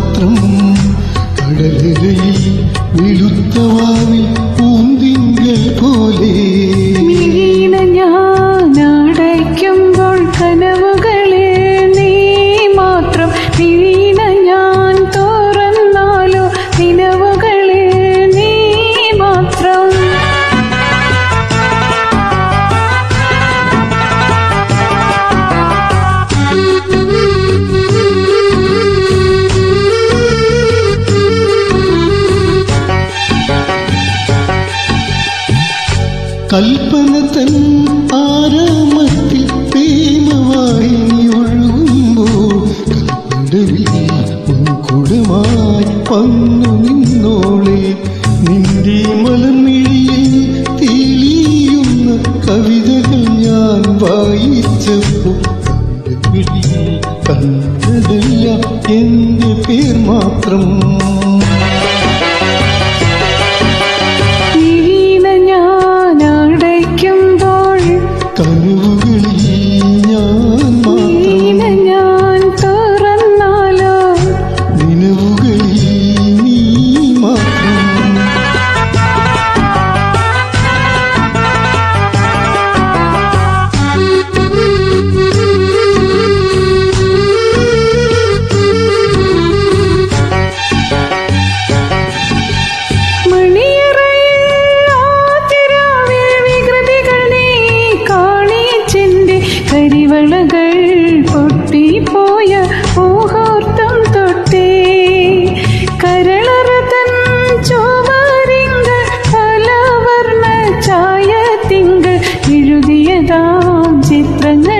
മാത്രം കടലയിൽ വെളുത്തവാവിൽ പൂന്തിങ്കൾ പോലെ ഞാനടയ്ക്കുമ്പോൾ കനവുകളെ നീ മാത്രം വീണ ഞാൻ തുറന്നാലോ നിലവുകളെ നീ മാത്രം കൽപ്പന തൻ ആരാമത്തിൽ പ്രേമമായി ഒഴുകുമ്പോൾ കൽപ്പടവിൽ മുൻകുടമായി വന്നു നിന്നോളെ നിന്റെ മലമിഴിയിൽ തെളിയുന്ന കവിതകൾ ഞാൻ വായിച്ചപ്പോൾ കവിതകളിൽ കണ്ടതല്ല എന്റെ പേർ മാത്രം കനവുകളിൽ ഞാൻ മാത്രം ഞാൻ തുറന്നാലോ നിലവുകളിൽ നീ മാത്രം കരിവളകൾ പൊട്ടിപ്പോയ മുഹൂർത്തം തൊട്ടേ കരളറതൻ ചുവരിങ്കൾ പലവർണ്ണ ചായ തിങ്കൾ എഴുതിയതാം ചിത്രങ്ങൾ